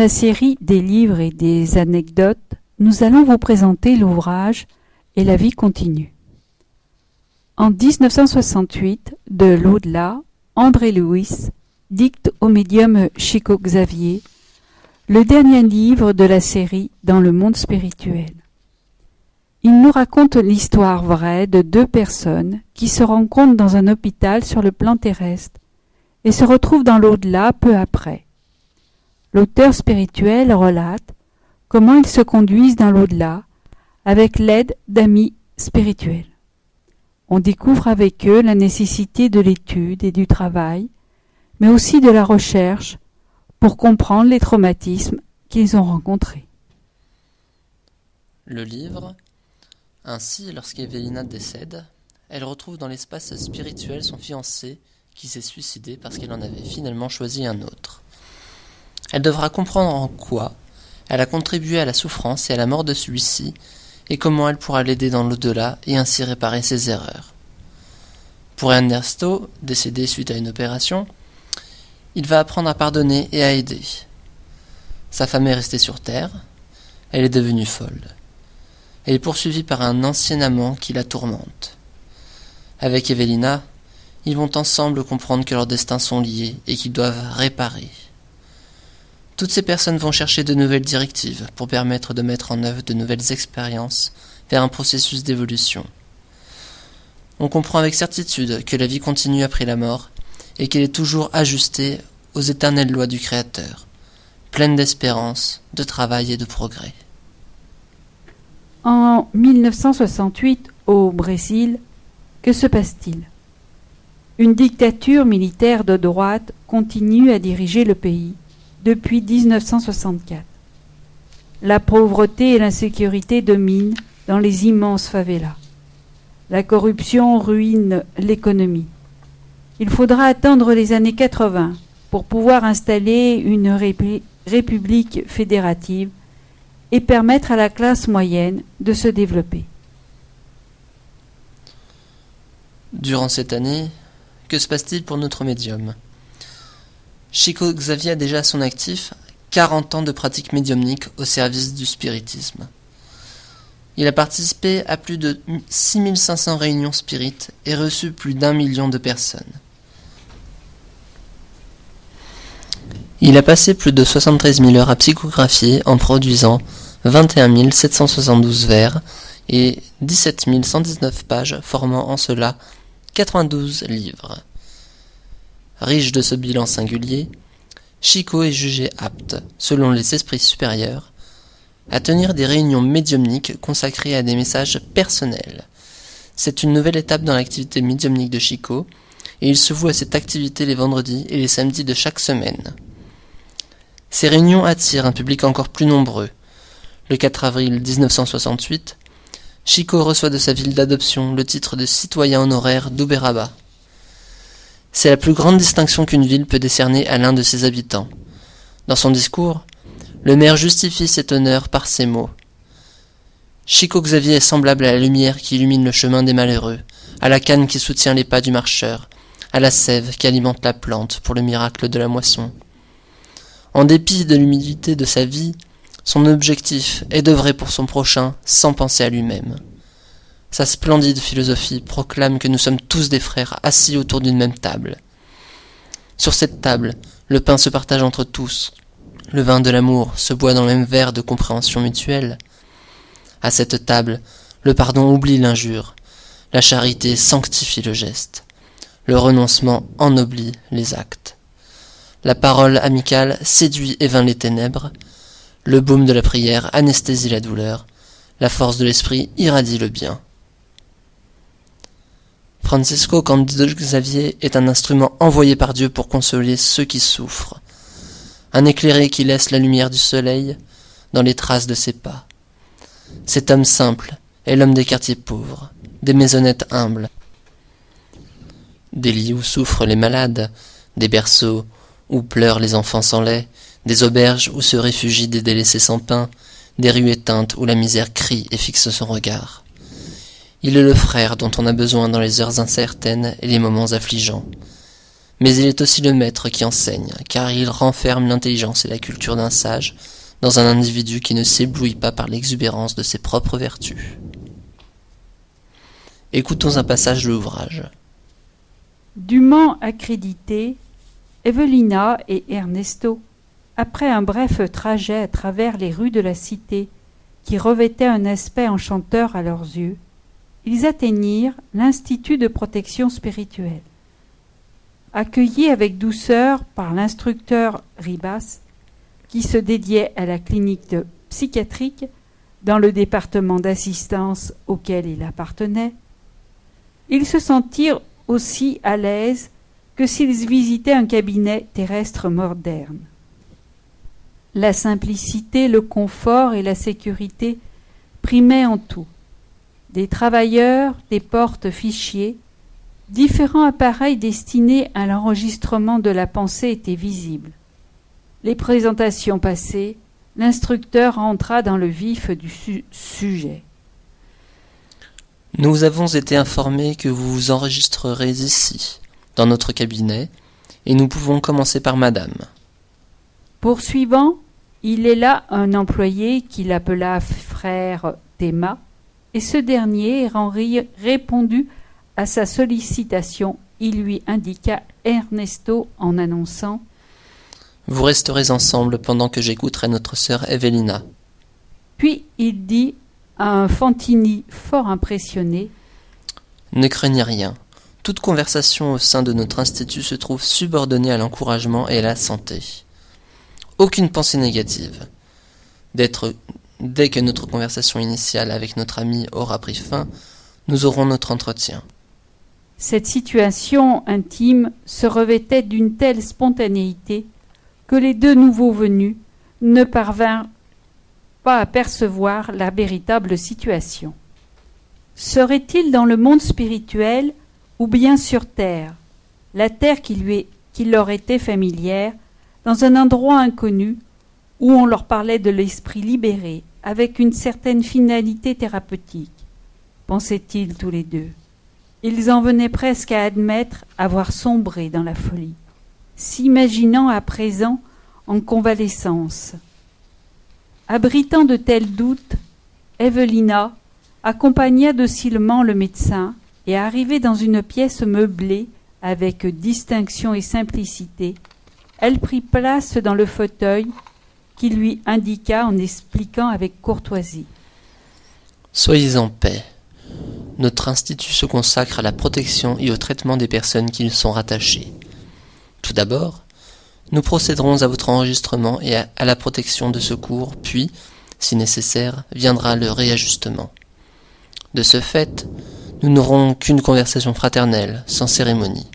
la série des livres et des anecdotes, nous allons vous présenter l'ouvrage « Et la vie continue ». En 1968, de l'au-delà, André Lewis dicte au médium Chico Xavier le dernier livre de la série dans le monde spirituel. Il nous raconte l'histoire vraie de deux personnes qui se rencontrent dans un hôpital sur le plan terrestre et se retrouvent dans l'au-delà peu après. L'auteur spirituel relate comment ils se conduisent dans l'au-delà avec l'aide d'amis spirituels. On découvre avec eux la nécessité de l'étude et du travail, mais aussi de la recherche pour comprendre les traumatismes qu'ils ont rencontrés. Le livre. Ainsi, lorsqu'Evelina décède, elle retrouve dans l'espace spirituel son fiancé qui s'est suicidé parce qu'elle en avait finalement choisi un autre. Elle devra comprendre en quoi elle a contribué à la souffrance et à la mort de celui-ci et comment elle pourra l'aider dans l'au-delà et ainsi réparer ses erreurs. Pour Ernesto, décédé suite à une opération, il va apprendre à pardonner et à aider. Sa femme est restée sur Terre, elle est devenue folle. Elle est poursuivie par un ancien amant qui la tourmente. Avec Evelina, ils vont ensemble comprendre que leurs destins sont liés et qu'ils doivent réparer. Toutes ces personnes vont chercher de nouvelles directives pour permettre de mettre en œuvre de nouvelles expériences vers un processus d'évolution. On comprend avec certitude que la vie continue après la mort et qu'elle est toujours ajustée aux éternelles lois du Créateur, pleine d'espérance, de travail et de progrès. En 1968, au Brésil, que se passe-t-il? Une dictature militaire de droite continue à diriger le pays depuis 1964. La pauvreté et l'insécurité dominent dans les immenses favelas. La corruption ruine l'économie. Il faudra attendre les années 80 pour pouvoir installer une république fédérative et permettre à la classe moyenne de se développer. Durant cette année, que se passe-t-il pour notre médium? Chico Xavier a déjà à son actif 40 ans de pratique médiumnique au service du spiritisme. Il a participé à plus de 6500 réunions spirites et reçu plus d'1 million de personnes. Il a passé plus de 73 000 heures à psychographier en produisant 21 772 vers et 17 119 pages, formant en cela 92 livres. Riche de ce bilan singulier, Chico est jugé apte, selon les esprits supérieurs, à tenir des réunions médiumniques consacrées à des messages personnels. C'est une nouvelle étape dans l'activité médiumnique de Chico, et il se voue à cette activité les vendredis et les samedis de chaque semaine. Ces réunions attirent un public encore plus nombreux. Le 4 avril 1968, Chico reçoit de sa ville d'adoption le titre de citoyen honoraire d'Uberaba. C'est la plus grande distinction qu'une ville peut décerner à l'un de ses habitants. Dans son discours, le maire justifie cet honneur par ces mots. Chico Xavier est semblable à la lumière qui illumine le chemin des malheureux, à la canne qui soutient les pas du marcheur, à la sève qui alimente la plante pour le miracle de la moisson. En dépit de l'humilité de sa vie, son objectif est d'œuvrer pour son prochain sans penser à lui-même. Sa splendide philosophie proclame que nous sommes tous des frères assis autour d'une même table. Sur cette table, le pain se partage entre tous. Le vin de l'amour se boit dans le même verre de compréhension mutuelle. À cette table, le pardon oublie l'injure. La charité sanctifie le geste. Le renoncement ennoblit les actes. La parole amicale séduit et vainc les ténèbres. Le baume de la prière anesthésie la douleur. La force de l'esprit irradie le bien. Francisco Cândido Xavier est un instrument envoyé par Dieu pour consoler ceux qui souffrent. Un éclairé qui laisse la lumière du soleil dans les traces de ses pas. Cet homme simple est l'homme des quartiers pauvres, des maisonnettes humbles, des lits où souffrent les malades, des berceaux où pleurent les enfants sans lait, des auberges où se réfugient des délaissés sans pain, des rues éteintes où la misère crie et fixe son regard. Il est le frère dont on a besoin dans les heures incertaines et les moments affligeants. Mais il est aussi le maître qui enseigne, car il renferme l'intelligence et la culture d'un sage dans un individu qui ne s'éblouit pas par l'exubérance de ses propres vertus. Écoutons un passage de l'ouvrage. Dûment accrédités, Evelina et Ernesto, après un bref trajet à travers les rues de la cité, qui revêtaient un aspect enchanteur à leurs yeux, ils atteignirent l'Institut de protection spirituelle. Accueillis avec douceur par l'instructeur Ribas, qui se dédiait à la clinique psychiatrique dans le département d'assistance auquel il appartenait, ils se sentirent aussi à l'aise que s'ils visitaient un cabinet terrestre moderne. La simplicité, le confort et la sécurité primaient en tout. Des travailleurs, des portes-fichiers, différents appareils destinés à l'enregistrement de la pensée étaient visibles. Les présentations passées, l'instructeur entra dans le vif du sujet. Nous avons été informés que vous vous enregistrerez ici, dans notre cabinet, et nous pouvons commencer par madame. Poursuivant, il est là un employé qui l'appela frère Théma, et ce dernier, ayant répondu à sa sollicitation, il lui indiqua Ernesto en annonçant « Vous resterez ensemble pendant que j'écouterai notre sœur Evelina. » Puis il dit à un Fantini fort impressionné « Ne craignez rien. Toute conversation au sein de notre institut se trouve subordonnée à l'encouragement et à la santé. Aucune pensée négative. Dès que notre conversation initiale avec notre ami aura pris fin, nous aurons notre entretien. » Cette situation intime se revêtait d'une telle spontanéité que les deux nouveaux venus ne parvinrent pas à percevoir la véritable situation. Serait-il dans le monde spirituel ou bien sur terre, la terre qui leur était familière, dans un endroit inconnu où on leur parlait de l'esprit libéré avec une certaine finalité thérapeutique, pensaient-ils tous les deux. Ils en venaient presque à admettre avoir sombré dans la folie, s'imaginant à présent en convalescence. Abritant de tels doutes, Evelina accompagna docilement le médecin et arrivée dans une pièce meublée avec distinction et simplicité, elle prit place dans le fauteuil qu'il lui indiqua en expliquant avec courtoisie. « Soyez en paix. Notre institut se consacre à la protection et au traitement des personnes qui y sont rattachées. Tout d'abord, nous procéderons à votre enregistrement et à la protection de secours, puis, si nécessaire, viendra le réajustement. De ce fait, nous n'aurons qu'une conversation fraternelle, sans cérémonie.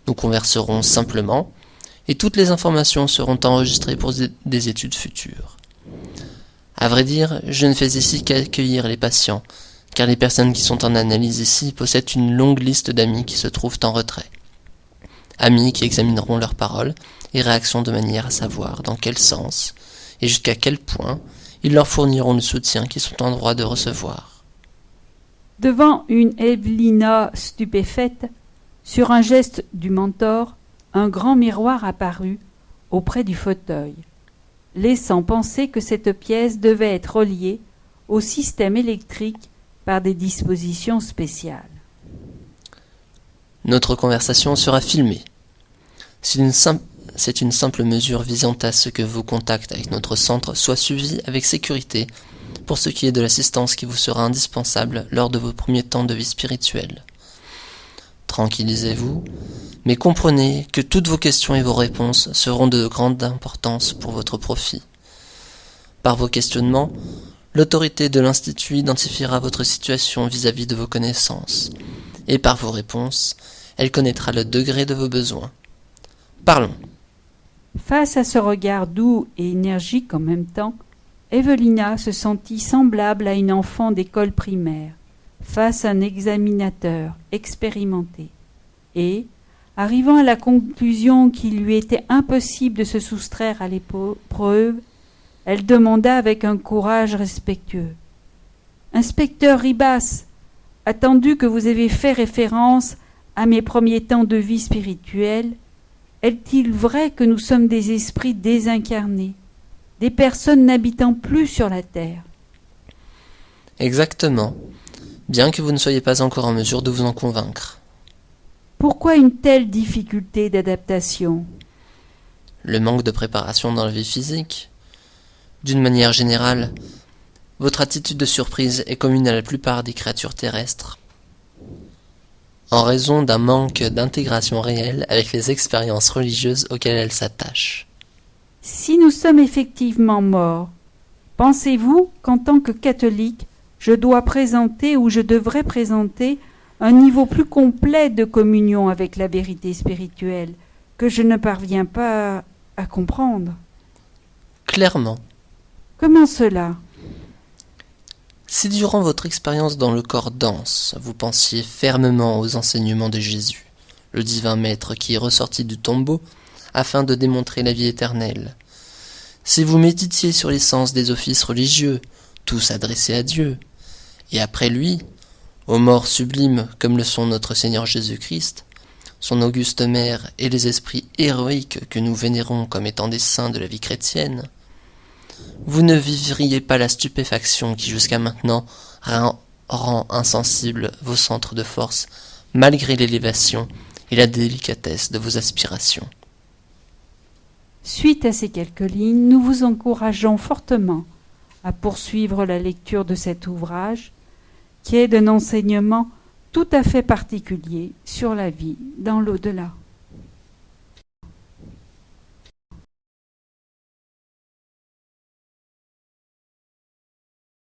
Nous converserons simplement, et toutes les informations seront enregistrées pour des études futures. À vrai dire, je ne fais ici qu'accueillir les patients, car les personnes qui sont en analyse ici possèdent une longue liste d'amis qui se trouvent en retrait. Amis qui examineront leurs paroles et réactions de manière à savoir dans quel sens et jusqu'à quel point ils leur fourniront le soutien qu'ils sont en droit de recevoir. » Devant une Evelina stupéfaite, sur un geste du mentor, un grand miroir apparut auprès du fauteuil, laissant penser que cette pièce devait être reliée au système électrique par des dispositions spéciales. Notre conversation sera filmée. C'est une simple mesure visant à ce que vos contacts avec notre centre soient suivis avec sécurité pour ce qui est de l'assistance qui vous sera indispensable lors de vos premiers temps de vie spirituelle. Tranquillisez-vous, mais comprenez que toutes vos questions et vos réponses seront de grande importance pour votre profit. Par vos questionnements, l'autorité de l'Institut identifiera votre situation vis-à-vis de vos connaissances, et par vos réponses, elle connaîtra le degré de vos besoins. Parlons. Face à ce regard doux et énergique en même temps, Evelina se sentit semblable à une enfant d'école primaire, face à un examinateur expérimenté, et, arrivant à la conclusion qu'il lui était impossible de se soustraire à l'épreuve, elle demanda avec un courage respectueux. « Inspecteur Ribas, attendu que vous avez fait référence à mes premiers temps de vie spirituelle, Est-il vrai que nous sommes des esprits désincarnés, des personnes n'habitant plus sur la terre? Exactement, bien que vous ne soyez pas encore en mesure de vous en convaincre. Pourquoi une telle difficulté d'adaptation? Le manque de préparation dans la vie physique. D'une manière générale, votre attitude de surprise est commune à la plupart des créatures terrestres, en raison d'un manque d'intégration réelle avec les expériences religieuses auxquelles elles s'attachent. Si nous sommes effectivement morts, pensez-vous qu'en tant que catholique, je dois présenter ou je devrais présenter un niveau plus complet de communion avec la vérité spirituelle que je ne parviens pas à comprendre? Clairement, Comment cela? si durant votre expérience dans le corps dense, vous pensiez fermement aux enseignements de Jésus, le divin maître qui est ressorti du tombeau afin de démontrer la vie éternelle, si vous méditiez sur l'essence des offices religieux, tous adressés à Dieu, et après lui, aux morts sublimes comme le sont notre Seigneur Jésus-Christ, son auguste mère et les esprits héroïques que nous vénérons comme étant des saints de la vie chrétienne, vous ne vivriez pas la stupéfaction qui jusqu'à maintenant rend insensibles vos centres de force malgré l'élévation et la délicatesse de vos aspirations. Suite à ces quelques lignes, nous vous encourageons fortement à poursuivre la lecture de cet ouvrage qui est d'un enseignement tout à fait particulier sur la vie dans l'au-delà.